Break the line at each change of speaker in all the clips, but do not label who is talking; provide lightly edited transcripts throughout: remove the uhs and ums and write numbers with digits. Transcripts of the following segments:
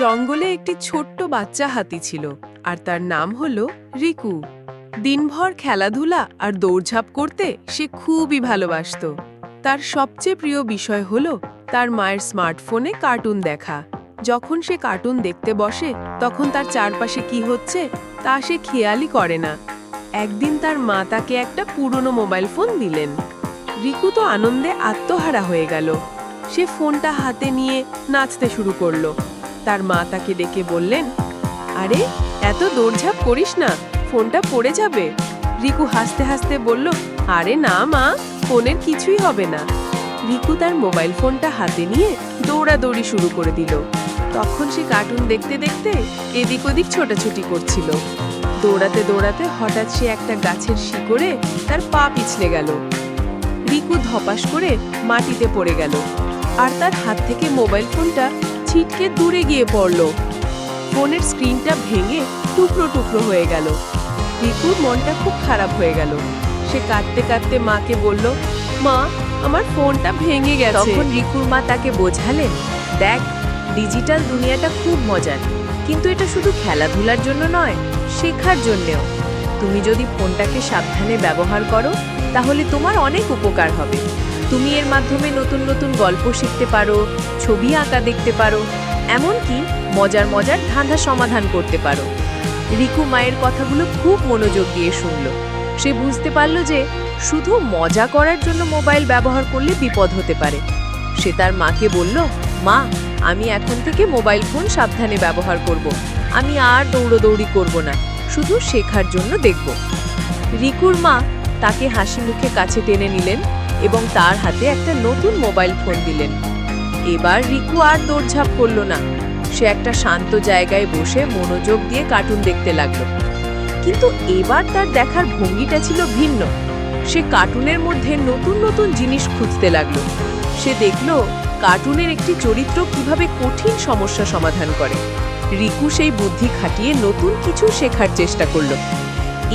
জঙ্গলে একটি ছোট্ট বাচ্চা হাতি ছিল আর তার নাম হলো রিকু। দিনভর খেলাধুলা আর দৌড়ঝাঁপ করতে সে খুবই ভালোবাসতো। তার সবচেয়ে প্রিয় বিষয় হলো তার মায়ের স্মার্টফোনে কার্টুন দেখা। যখন সে কার্টুন দেখতে বসে তখন তার চারপাশে কি হচ্ছে তা সে খেয়ালই করে না। একদিন তার মা তাকে একটা পুরনো মোবাইল ফোন দিলেন। রিকু তো আনন্দে আত্মহারা হয়ে গেল। সে ফোনটা হাতে নিয়ে নাচতে শুরু করলো। তার মা তাকে ডেকে বললেন, আরে এত দৌড়ঝাঁপ করিস না, ফোনটা পড়ে যাবে। রিকু হাসতে হাসতে বলল, আরে না মা, ফোনের কিছুই হবে না। রিকু তার মোবাইল ফোনটা হাতে নিয়ে দৌড়াদৌড়ি শুরু করে দিল। তখন সে কার্টুন দেখতে দেখতে এদিক ওদিক ছোটাছুটি করছিল। দৌড়াতে দৌড়াতে হঠাৎ সে একটা গাছের শিকড়ে তার পা পিছলে গেল। রিকু ধপাস করে মাটিতে পড়ে গেল আর তার হাত থেকে মোবাইল ফোনটা ছিটকে দূরে গিয়ে পড়ল। ফোনের স্ক্রিনটা ভেঙে টুকরো টুকরো হয়ে গেল। রিকুর মনটা খুব খারাপ হয়ে গেল। সে কাঁদতে কাঁদতে মাকে বলল, মা, আমার ফোনটা ভেঙে গেছে।
তখন রিকুর মা তাকে বোঝালেন, দেখ, ডিজিটাল দুনিয়াটা খুব মজার, কিন্তু এটা শুধু খেলাধুলার জন্য নয়, শেখার জন্যেও। তুমি যদি ফোনটাকে সাবধানে ব্যবহার করো তাহলে তোমার অনেক উপকার হবে। তুমি এর মাধ্যমে নতুন নতুন গল্প শিখতে পারো, ছবি আঁকা দেখতে পারো, এমনকি মজার মজার ধাঁধা সমাধান করতে পারো। রিকু মায়ের কথাগুলো খুব মনোযোগ দিয়ে শুনল। সে বুঝতে পারল যে শুধু মজা করার জন্য মোবাইল ব্যবহার করলে বিপদ হতে পারে। সে তার মাকে বলল, মা, আমি এখন থেকে মোবাইল ফোন সাবধানে ব্যবহার করব। আমি আর দৌড়োদৌড়ি করব না, শুধু শেখার জন্য দেখব। রিকুর মা তাকে হাসি মুখে কাছে টেনে নিলেন এবং তার হাতে একটা নতুন মোবাইল ফোন দিলেন। এবার রিকু আর দৌড়ঝাঁপ করল না। সে একটা শান্ত জায়গায় বসে মনোযোগ দিয়ে কার্টুন দেখতে লাগলো। কিন্তু এবার তার দেখার ভঙ্গিটা ছিল ভিন্ন। সে কার্টুনের মধ্যে নতুন নতুন জিনিস খুঁজতে লাগলো। সে দেখল কার্টুনের একটি চরিত্র কিভাবে কঠিন সমস্যা সমাধান করে। রিকু সেই বুদ্ধি খাটিয়ে নতুন কিছু শেখার চেষ্টা করলো।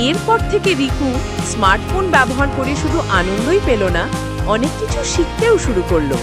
এরপর থেকে রিকু স্মার্টফোন ব্যবহার করে শুধু আনন্দই পেল না, অনেক কিছু শিখতেও শুরু করলো।